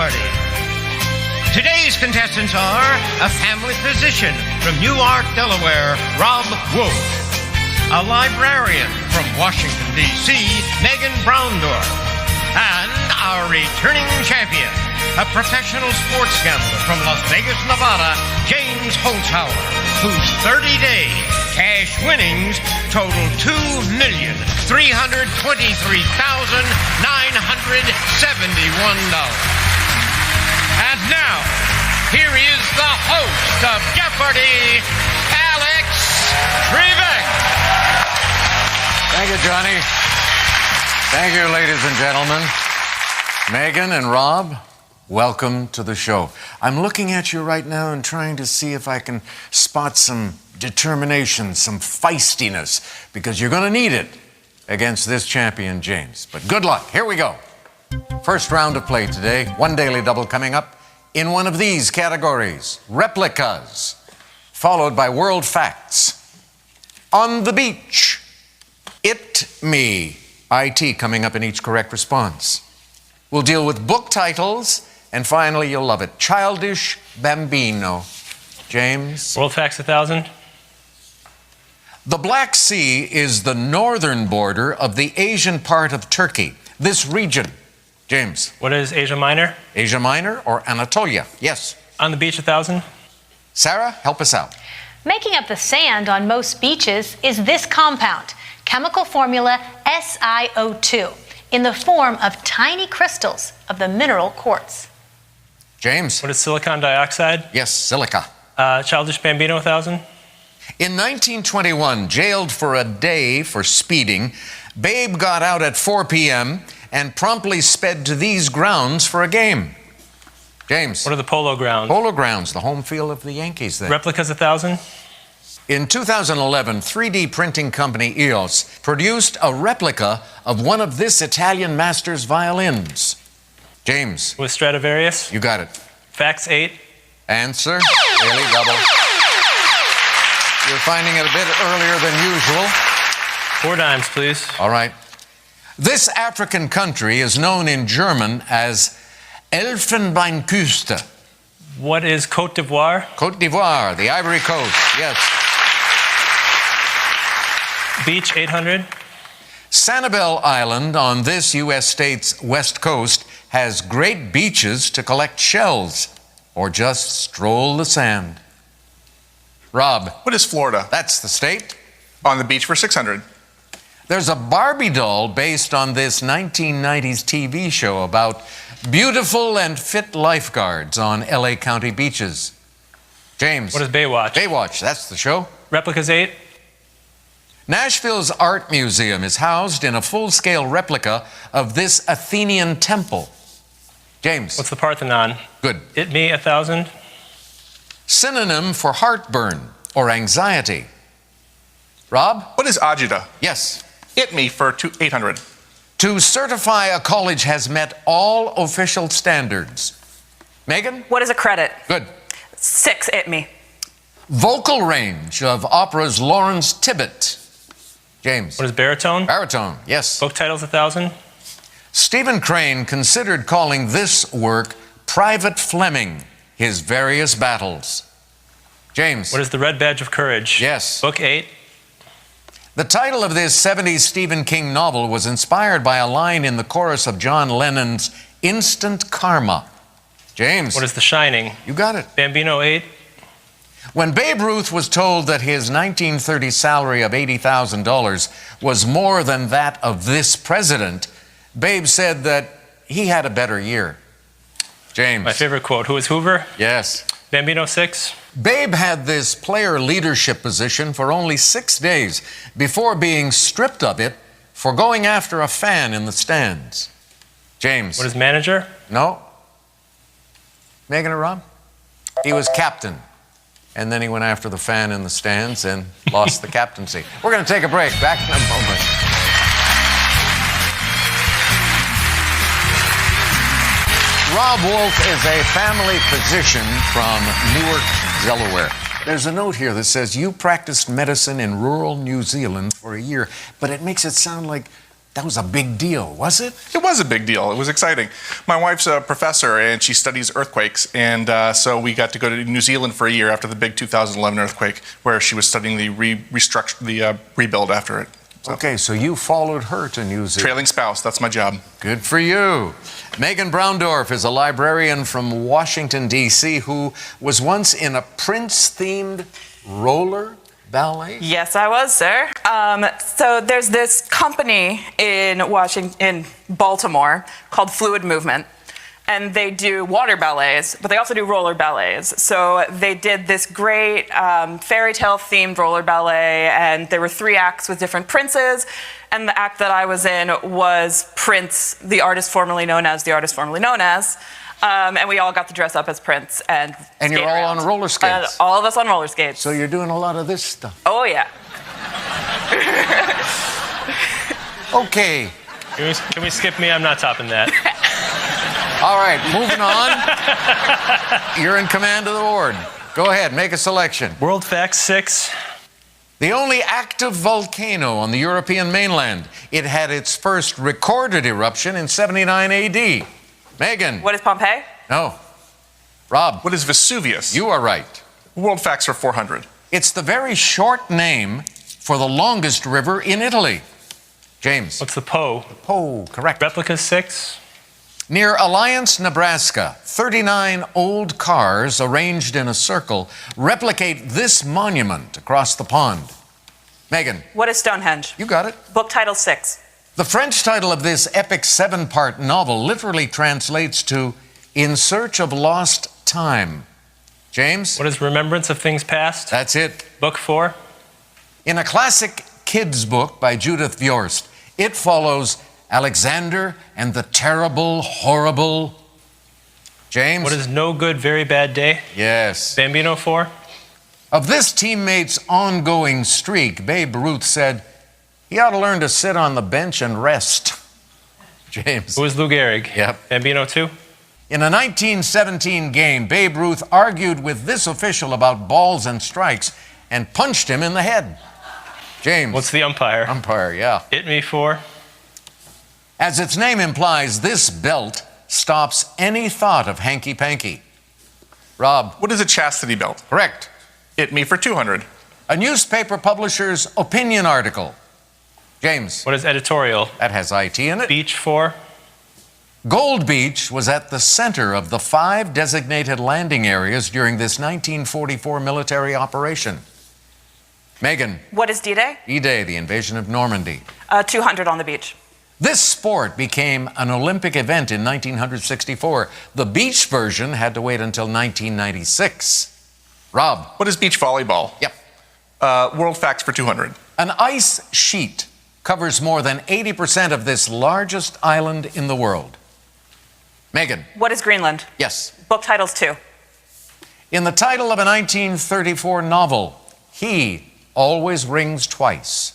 Jeopardy! Today's contestants are a family physician from Newark, Delaware, Rob Wolf, a librarian from Washington, D.C., Megan Browndorf, and our returning champion, a professional sports gambler from Las Vegas, Nevada, James Holzhauer, whose 30-day cash winnings total $2,323,971. And now, here is the host of Jeopardy, Alex Trebek. Thank you, Johnny. Thank you, ladies and gentlemen. Megan and Rob, welcome to the show. I'm looking at you right now and trying to see if I can spot some determination, some feistiness, because you're going to need it against this champion, James. But good luck. Here we go. First round of play today. One daily double coming up in one of these categories. Replicas, followed by world facts. On the beach. IT coming up in each correct response. We'll deal with book titles, and finally, you'll love it, Childish Bambino. James? World facts 1,000. The Black Sea is the northern border of the Asian part of Turkey. This region. James? What is Asia Minor? Asia Minor or Anatolia? Yes. On the beach 1,000. Sarah, help us out. Making up the sand on most beaches is this compound, chemical formula SiO2, in the form of tiny crystals of the mineral quartz. James? What is silicon dioxide? Yes, silica. Childish Bambino 1,000. In 1921, jailed for a day for speeding, Babe got out at 4 p.m. and promptly sped to these grounds for a game. James? What are the Polo Grounds? Polo Grounds, the home field of the Yankees then. Replicas 1,000. In 2011, 3D printing company EOS produced a replica of one of this Italian master's violins. James? With Stradivarius. You got it. Facts 8. Answer, daily double. You're finding it a bit earlier than usual. 4 dimes, please. All right. This African country is known in German as Elfenbeinküste. What is Côte d'Ivoire? Côte d'Ivoire, the Ivory Coast, yes. Beach 800. Sanibel Island on this U.S. state's west coast has great beaches to collect shells or just stroll the sand. Rob. What is Florida? That's the state. On the beach for 600. There's a Barbie doll based on this 1990s TV show about beautiful and fit lifeguards on LA County beaches. James. What is Baywatch? Baywatch, that's the show. Replicas 8. Nashville's Art Museum is housed in a full-scale replica of this Athenian temple. James. What's the Parthenon? Good. It Me 1,000. Synonym for heartburn or anxiety. Rob? What is agita? Yes. It Me for 800. To certify a college has met all official standards. Megan? What is a credit? Good. 6, it me. Vocal range of opera's Lawrence Tibbett. James? What is baritone? Baritone, yes. Book titles 1,000. Stephen Crane considered calling this work Private Fleming, His Various Battles. James? What is the Red Badge of Courage? Yes. Book 8. The title of this 70s Stephen King novel was inspired by a line in the chorus of John Lennon's Instant Karma. James? What is The Shining? You got it. Bambino 8. When Babe Ruth was told that his 1930 salary of $80,000 was more than that of this president, Babe said that he had a better year. James? My favorite quote. Who is Hoover? Yes. Bambino 6. Babe had this player leadership position for only 6 days before being stripped of it for going after a fan in the stands. James? What is manager? No. Megan or Rob? He was captain. And then he went after the fan in the stands and lost the captaincy. We're going to take a break. Back in a moment. Rob Wolf is a family physician from Newark, Delaware. There's a note here that says you practiced medicine in rural New Zealand for a year, but it makes it sound like That was a big deal, was it? It was a big deal. It was exciting. My wife's a professor, and she studies earthquakes. And so we got to go to New Zealand for a year after the big 2011 earthquake, where she was studying the rebuild after it. So. Okay, so you followed her to New Zealand. Trailing spouse, that's my job. Good for you. Megan Braundorf is a librarian from Washington, D.C., who was once in a Prince-themed roller ballet? Yes, I was, sir. So there's this company in Baltimore called Fluid Movement, and they do water ballets, but they also do roller ballets. So they did this great fairy tale themed roller ballet, and there were 3 acts with different princes, and the act that I was in was Prince, the artist formerly known as the artist formerly known as. And we all got to dress up as Prince and you're all around. on roller skates. All of us on roller skates. So you're doing a lot of this stuff. Oh, yeah. Okay. Can we skip me? I'm not topping that. All right, moving on. You're in command of the board. Go ahead, make a selection. World Fact 6. The only active volcano on the European mainland. It had its first recorded eruption in 79 AD. Megan. What is Pompeii? No. Rob. What is Vesuvius? You are right. World facts are 400. It's the very short name for the longest river in Italy. James. What's the Po? Po, correct. Replica 6. Near Alliance, Nebraska, 39 old cars arranged in a circle replicate this monument across the pond. Megan. What is Stonehenge? You got it. Book title 6. The French title of this epic 7-part novel literally translates to In Search of Lost Time. James? What is Remembrance of Things Past? That's it. Book 4. In a classic kids' book by Judith Viorst, it follows Alexander and the Terrible, Horrible. James? What is No Good, Very Bad Day? Yes. Bambino 4. Of this teammate's ongoing streak, Babe Ruth said, he ought to learn to sit on the bench and rest. James. Who is Lou Gehrig? Yep. Bambino 2. In a 1917 game, Babe Ruth argued with this official about balls and strikes and punched him in the head. James. What's the umpire? Umpire, yeah. Hit Me 4. As its name implies, this belt stops any thought of hanky-panky. Rob. What is a chastity belt? Correct. Hit me for 200. A newspaper publisher's opinion article. James. What is editorial? That has IT in it. Beach 4. Gold Beach was at the center of the 5 designated landing areas during this 1944 military operation. Megan. What is D-Day? D-Day, the invasion of Normandy. 200 on the beach. This sport became an Olympic event in 1964. The beach version had to wait until 1996. Rob. What is beach volleyball? Yep. World facts for 200. An ice sheet covers more than 80% of this largest island in the world. Megan. What is Greenland? Yes. Book titles 2. In the title of a 1934 novel, he always rings twice.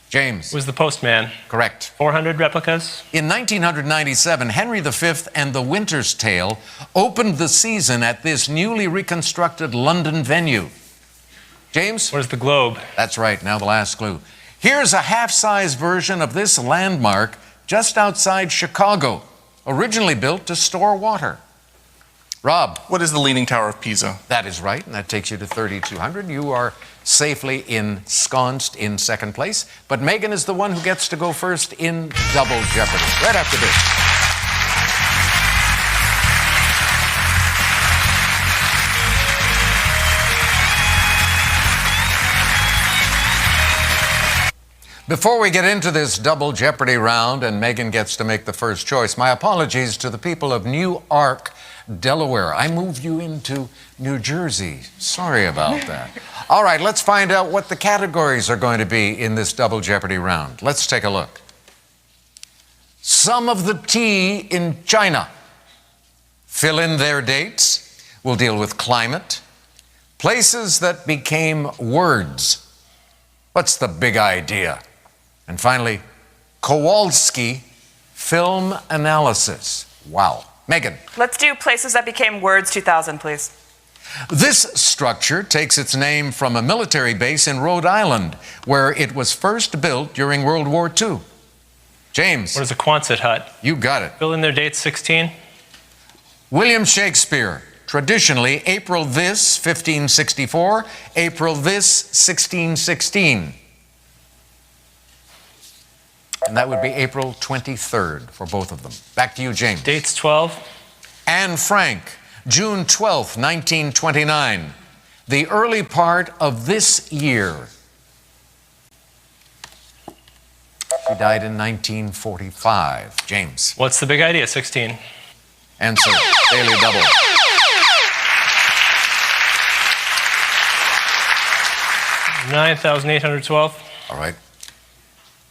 James. Who is the Postman? Correct. 400 replicas. In 1997, Henry V and the Winter's Tale opened the season at this newly reconstructed London venue. James? What is the Globe? That's right, now the last clue. Here's a half-size version of this landmark just outside Chicago, originally built to store water. Rob. What is the Leaning Tower of Pisa? That is right, and that takes you to 3,200. You are safely ensconced in second place, but Megan is the one who gets to go first in Double Jeopardy. Right after this. Before we get into this Double Jeopardy round and Megan gets to make the first choice, my apologies to the people of Newark, Delaware. I moved you into New Jersey. Sorry about that. All right, let's find out what the categories are going to be in this Double Jeopardy round. Let's take a look. Some of the tea in China. Fill in their dates. We'll deal with climate. Places that became words. What's the big idea? And finally, Kowalski film analysis. Wow. Megan. Let's do places that became words 2000, please. This structure takes its name from a military base in Rhode Island, where it was first built during World War II. James. What is a Quonset hut? You got it. Fill in their dates 16. William Shakespeare. Traditionally, April this, 1564, April this, 1616. And that would be April 23rd for both of them. Back to you, James. Dates 12. Anne Frank, June 12th, 1929. The early part of this year. She died in 1945. James. What's the big idea? 16. Answer, Daily Double. $9,812. All right.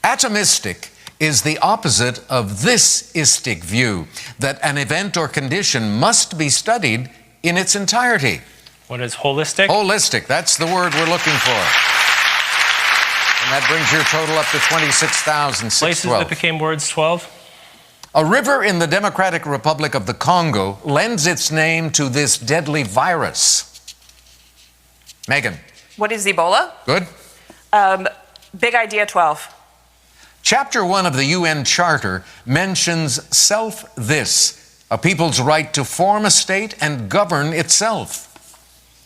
Atomistic is the opposite of this istic view, that an event or condition must be studied in its entirety. What is holistic? Holistic, that's the word we're looking for. And that brings your total up to 26,612. Places that became words 12. A river in the Democratic Republic of the Congo lends its name to this deadly virus. Megan. What is Ebola? Good. Big idea 12. Chapter 1 of the UN Charter mentions self-this, a people's right to form a state and govern itself.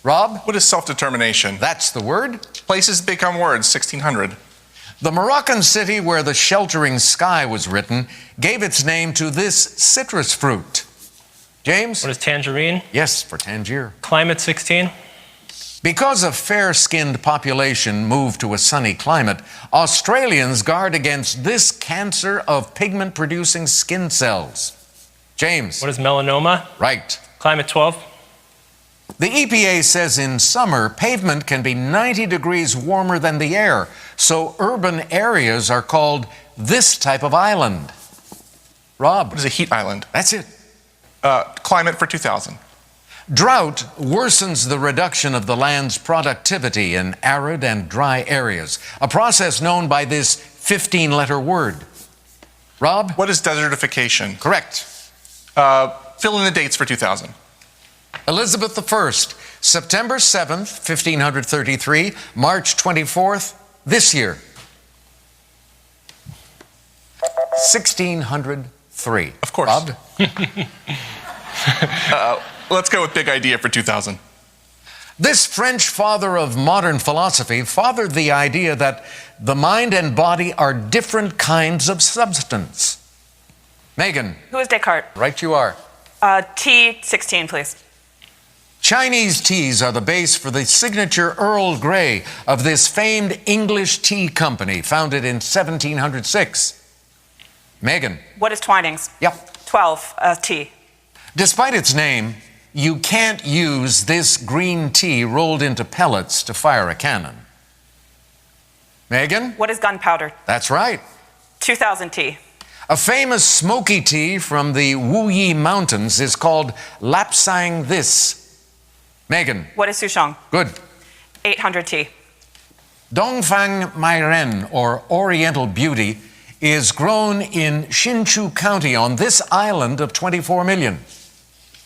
Rob? What is self-determination? That's the word. Places become words, 1600. The Moroccan city where The Sheltering Sky was written gave its name to this citrus fruit. James? What is tangerine? Yes, for Tangier. Climate 16. Because a fair-skinned population moved to a sunny climate, Australians guard against this cancer of pigment-producing skin cells. James? What is melanoma? Right. Climate 12. The EPA says in summer, pavement can be 90 degrees warmer than the air, so urban areas are called this type of island. Rob? What is a heat island? That's it. Climate for 2000. Drought worsens the reduction of the land's productivity in arid and dry areas, a process known by this 15-letter word. Rob? What is desertification? Correct. Fill in the dates for 2000. Elizabeth I, September 7th, 1533, March 24th, this year. 1603. Of course. Rob? Let's go with big idea for 2000. This French father of modern philosophy fathered the idea that the mind and body are different kinds of substance. Megan. Who is Descartes? Right you are. T 16, please. Chinese teas are the base for the signature Earl Grey of this famed English tea company founded in 1706. Megan. What is Twinings? Yep. 12, T. Despite its name, you can't use this green tea rolled into pellets to fire a cannon. Megan? What is gunpowder? That's right. 2000 T. A famous smoky tea from the Wuyi Mountains is called Lapsang this. Megan? What is Souchong? Good. 800 T. Dongfang Mairen, or Oriental Beauty, is grown in Hsinchu County on this island of 24 million.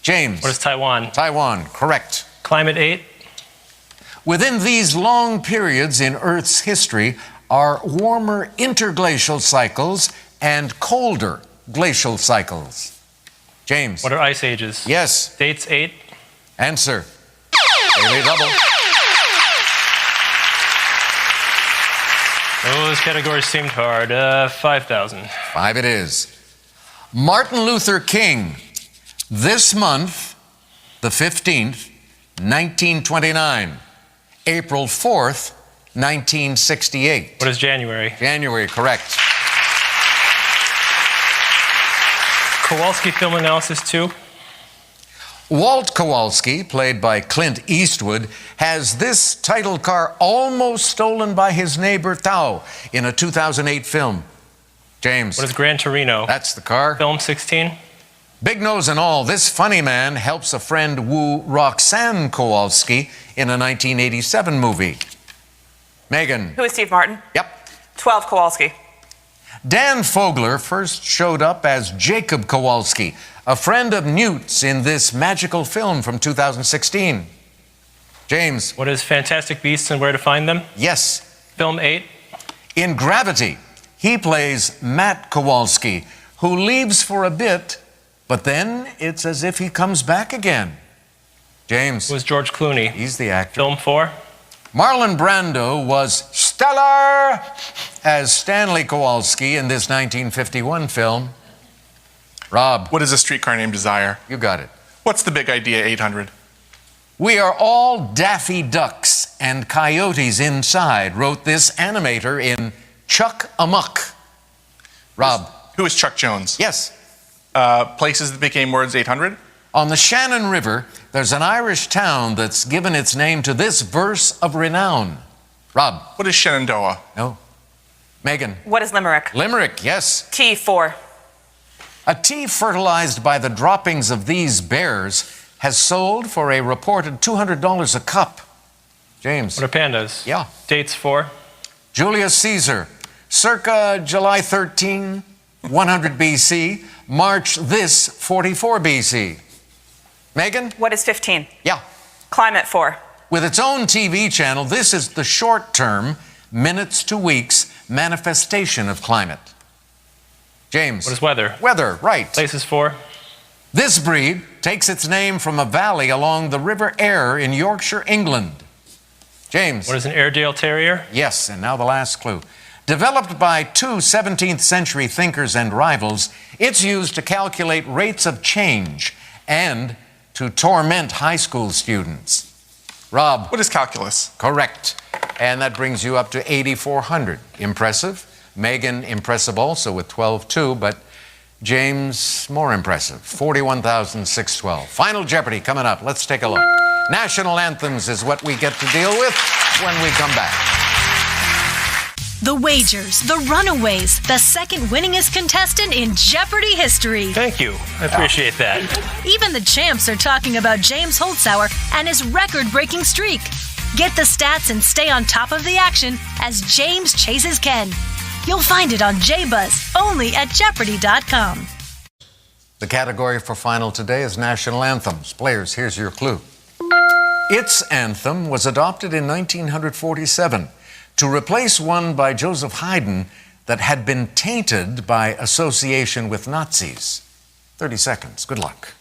James? What is Taiwan? Taiwan, correct. Climate 8. Within these long periods in Earth's history are warmer interglacial cycles and colder glacial cycles. James? What are ice ages? Yes. Dates 8. Answer. Daily Double. Those categories seemed hard. 5,000. 5 it is. Martin Luther King, this month, the 15th, 1929. April 4th, 1968. What is January? January, correct. Kowalski Film Analysis 2. Walt Kowalski, played by Clint Eastwood, has this title car almost stolen by his neighbor Tao in a 2008 film. James? What is Gran Torino? That's the car. Film 16. Big nose and all, this funny man helps a friend woo Roxanne Kowalski in a 1987 movie. Megan? Who is Steve Martin? Yep. 12 Kowalski. Dan Fogler first showed up as Jacob Kowalski, a friend of Newt's in this magical film from 2016. James? What is Fantastic Beasts and Where to Find Them? Yes. Film 8. In Gravity, He plays Matt Kowalski, who leaves for a bit, but then it's as if he comes back again. James. It was George Clooney. He's the actor. Film 4. Marlon Brando was stellar as Stanley Kowalski in this 1951 film. Rob. What is A Streetcar Named Desire? You got it. What's the big idea, 800? We are all Daffy Ducks and coyotes inside, wrote this animator in Chuck Amuck. Rob. Who is Chuck Jones? Yes. Places that became words, 800? On the Shannon River, there's an Irish town that's given its name to this verse of renown. Rob. What is Shenandoah? No. Megan. What is Limerick? Limerick, yes. T4. A tea fertilized by the droppings of these bears has sold for a reported $200 a cup. James. What are pandas? Yeah. Dates 4. Julius Caesar, circa July 13, 100 BC, March this, 44 BC. Megan? What is 15? Yeah. Climate 4. With its own TV channel, this is the short-term, minutes to weeks manifestation of climate. James. What is weather? Weather, right. Places 4. This breed takes its name from a valley along the River Aire in Yorkshire, England. James. What is an Airedale Terrier? Yes, and now the last clue. Developed by two 17th century thinkers and rivals, it's used to calculate rates of change and to torment high school students. Rob. What is calculus? Correct. And that brings you up to 8,400. Impressive. Megan, impressive also with 12,200, but James, more impressive, 41,612. Final Jeopardy coming up. Let's take a look. National anthems is what we get to deal with when we come back. The Wagers, the Runaways, the second winningest contestant in Jeopardy history. Thank you. I appreciate that. Even the champs are talking about James Holzhauer and his record-breaking streak. Get the stats and stay on top of the action as James chases Ken. You'll find it on JBuzz, only at Jeopardy.com. The category for final today is national anthems. Players, here's your clue. Its anthem was adopted in 1947 to replace one by Joseph Haydn that had been tainted by association with Nazis. 30 seconds. Good luck.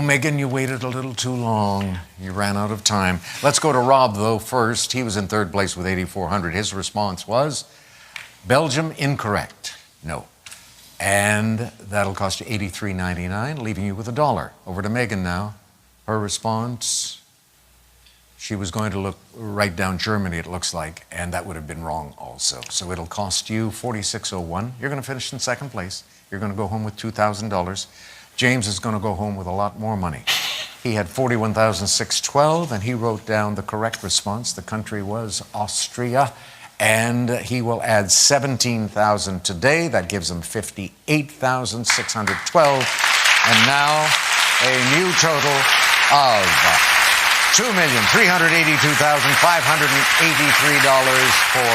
Megan, you waited a little too long. You ran out of time. Let's go to Rob, though, first. He was in third place with 8,400. His response was Belgium, incorrect. No. And that'll cost you $83.99, leaving you with $1. Over to Megan now. Her response, she was going to write down Germany, it looks like, and that would have been wrong also. So it'll cost you $46.01. You're going to finish in second place. You're going to go home with $2,000. James is going to go home with a lot more money. He had $41,612, and he wrote down the correct response. The country was Austria, and he will add $17,000 today. That gives him $58,612, and now a new total of $2,382,583 for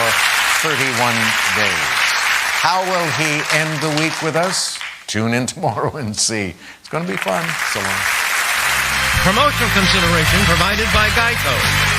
31 days. How will he end the week with us? Tune in tomorrow and see. It's going to be fun. So long. Promotional consideration provided by Geico.